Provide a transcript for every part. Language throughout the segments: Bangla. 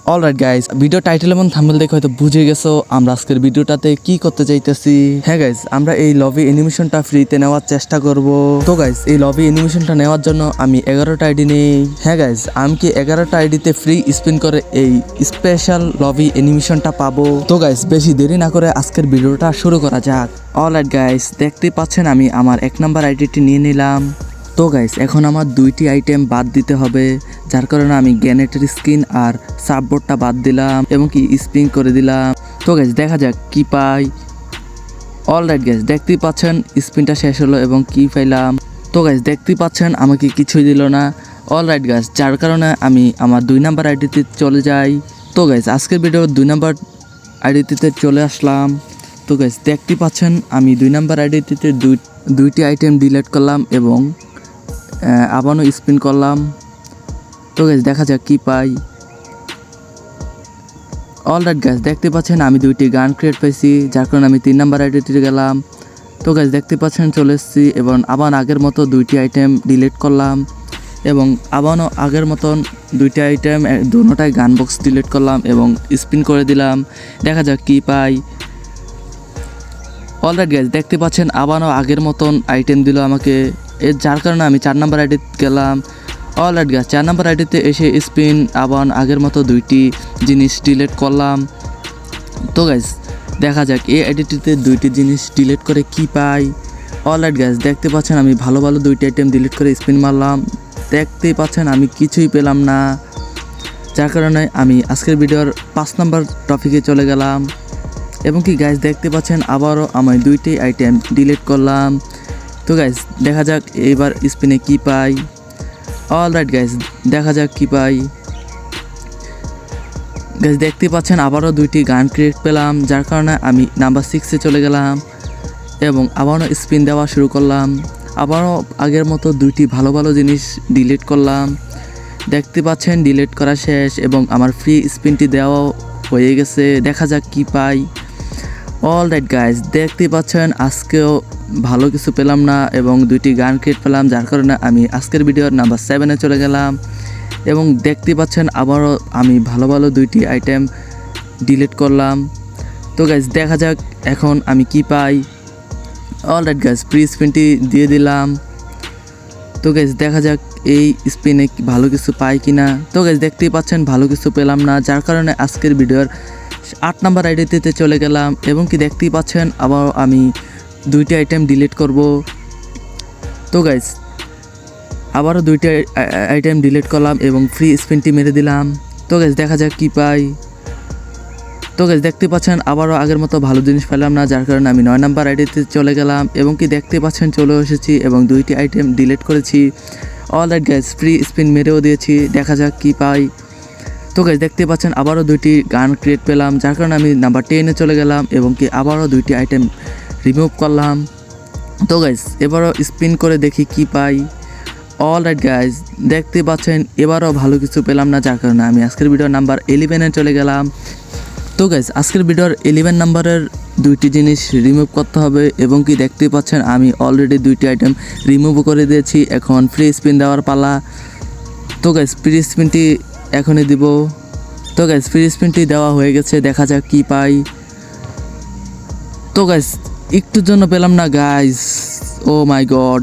অলরাইট গাইস, ভিডিও টাইটেল এবং থাম্বনেল দেখে হয়তো বুঝে গেছো আমরা আজকের ভিডিওটাতে কি করতে চাইতেছি। হ্যাঁ গাইস, আমরা এই লবি অ্যানিমেশনটা ফ্রিতে নেওয়ার চেষ্টা করব। তো গাইস, এই লবি অ্যানিমেশনটা নেওয়ার জন্য আমি 11টা আইডি নেই। হ্যাঁ গাইস, আমি কি 11টা আইডিতে ফ্রি স্পিন করে এই স্পেশাল লবি অ্যানিমেশনটা পাবো। তো গাইস, বেশি দেরি না করে আজকের ভিডিওটা শুরু করা যাক। অলরাইট গাইস, দেখতেই পাচ্ছেন আমি আমার 1 নাম্বার আইডিটি নিয়ে নিলাম। তো গাইস, এখন আমার 2টি আইটেম বাদ দিতে হবে, যার কারণে আমি গ্যানেটের স্কিন আর সাববোর্ডটা বাদ দিলাম এবং কি স্পিন করে দিলাম। তো গাইস, দেখা যাক কি পাই। অলরাইট গাইস, দেখতেই পাচ্ছেন স্পিনটা শেষ হলো এবং কি পাইলাম। তো গাইস, দেখতেই পাচ্ছেন আমাকে কিছুই দিল না। অলরাইট গাইস, যার কারণে আমি আমার 2 নাম্বার আইডিতে চলে যাই। তো গাইস, আজকের ভিডিও 2 নাম্বার আইডিতে চলে আসলাম। তো গাইস, দেখতেই পাচ্ছেন আমি 2 নাম্বার আইডিতে দুইটি আইটেম ডিলিট করলাম এবং আবারও স্পিন করলাম। তো গাইস, দেখা যাক কি পাই। অলরাইট গাইস, দেখতে পাচ্ছেন আমি 2টি গান ক্রিয়েট পেয়েছি, যার কারণে আমি 3 নাম্বার আইডিতে গেলাম। তো গাইস, দেখতে পাচ্ছেন চলে এসেছি এবং আবার আগের মতো 2টি আইটেম ডিলিট করলাম এবং আবারও আগের মতন 2টি আইটেম দুটোটাই গান বক্স ডিলিট করলাম এবং স্পিন করে দিলাম। দেখা যাক কি পাই। অলরাইট গাইস, দেখতে পাচ্ছেন আবারও আগের মতন আইটেম দিল আমাকে, যার কারণে আমি 4 নাম্বার আইডিতে গেলাম। অলরাইট গাইস, 4 নাম্বার আইডিতে এসে স্পিন আবার আগের মতো 2টি জিনিস ডিলিট করলাম। তো গাইস, দেখা যাক এই আইডিটিতে 2টি জিনিস ডিলিট করে কি পাই। অলরাইট গাইস, দেখতে পাচ্ছেন আমি ভালো 2টি আইটেম ডিলিট করে স্পিন মারলাম। দেখতেই পাচ্ছেন আমি কিছুই পেলাম না, যার কারণে আমি আজকের ভিডিওর 5 নাম্বার টপিকে চলে গেলাম এবং কি গাইস, দেখতে পাচ্ছেন আবারও আমি 2টি আইটেম ডিলিট করলাম। তো গাইস, দেখা যাক এবার স্পিনে কি পাই। অলরাইট গাইস, দেখা যাক কি পাই। গাইস, দেখতে পাচ্ছেন আবারও 2টি গান ক্রিয়েট পেলাম, যার কারণে আমি নাম্বার 6-এ চলে গেলাম এবং আবারও স্পিন দেওয়া শুরু করলাম। আবারও আগের মতো 2টি ভালো জিনিস ডিলিট করলাম। দেখতে পাচ্ছেন ডিলিট করা শেষ এবং আমার ফ্রি স্পিনটি দেওয়া হয়ে গেছে। দেখা যাক কি পাই। অলরাইট গাইস, দেখতে পাচ্ছেন আজকেও ভালো কিছু পেলাম না এবং 2টি গান ক্রিয়েট পেলাম, যার কারণে আমি আজকের ভিডিওর নাম্বার 7-এ চলে গেলাম এবং দেখতে পাচ্ছেন আবারও আমি ভালো 2টি আইটেম ডিলিট করলাম। তো গাইস, দেখা যাক এখন আমি কি পাই। অলরাইট গাইস, ফ্রি স্পিনটি দিয়ে দিলাম। তো গাইস, দেখা যাক এই স্পিনে ভালো কিছু পাই কিনা। তো গাইস, দেখতেই পাচ্ছেন ভালো কিছু পেলাম না, যার কারণে আজকের ভিডিওর 8 নাম্বার আইডিতে চলে গেলাম এবং কি দেখতেই পাচ্ছেন আবার আমি 2টি আইটেম ডিলিট করব। তো গাইস, আবারও 2টি আইটেম ডিলিট করলাম এবং ফ্রি স্পিনটি মেরে দিলাম। তো গাইস, দেখা যাক কি পাই। তো গাইস, দেখতে পাচ্ছেন আবারও আগের মতো ভালো জিনিস পেলাম না, যার কারণে আমি 9 নাম্বার আইডিতে চলে গেলাম এবং কি দেখতে পাচ্ছেন চলে এসেছি এবং 2টি আইটেম ডিলিট করেছি। অলরাইট গাইস, ফ্রি স্পিন মেরেও দিয়েছি। দেখা যাক কি পাই। তো গাইস, দেখতে পাচ্ছেন আবারও 2টি গান ক্রিয়েট পেলাম, যার কারণে আমি নাম্বার 10-এ চলে গেলাম এবং কি আবারও 2টি আইটেম রিমুভ করলাম। তো গাইস, এবারও স্পিন করে দেখি কি পাই। অলরাইট গাইস, দেখতে পাচ্ছেন এবারও ভালো কিছু পেলাম না, যার কারণে আমি আজকের ভিডিওর নাম্বার 11-এ চলে গেলাম। তো গাইস, আজকের ভিডিওর 11 নাম্বারের 2টি জিনিস রিমুভ করতে হবে এবং কি দেখতে পাচ্ছেন আমি অলরেডি 2টি আইটেম রিমুভ করে দিয়েছি। এখন ফ্রি স্পিন দেওয়ার পালা। তো গাইস, ফ্রি স্পিনটি এখনই দিব। তো গাইস, ফ্রি স্পিনটি দেওয়া হয়ে গেছে। দেখা যাক কি পাই। তো গাইস, একটুর জন্য পেলাম না গাইস, ও মাই গড।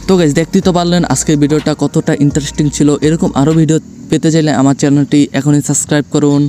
তো গাইস, দেখতেই তো পারলেন আজকের ভিডিওটা কতটা ইন্টারেস্টিং ছিল। এরকম আরও ভিডিও পেতে চাইলে আমার চ্যানেলটি এখনই সাবস্ক্রাইব করুন।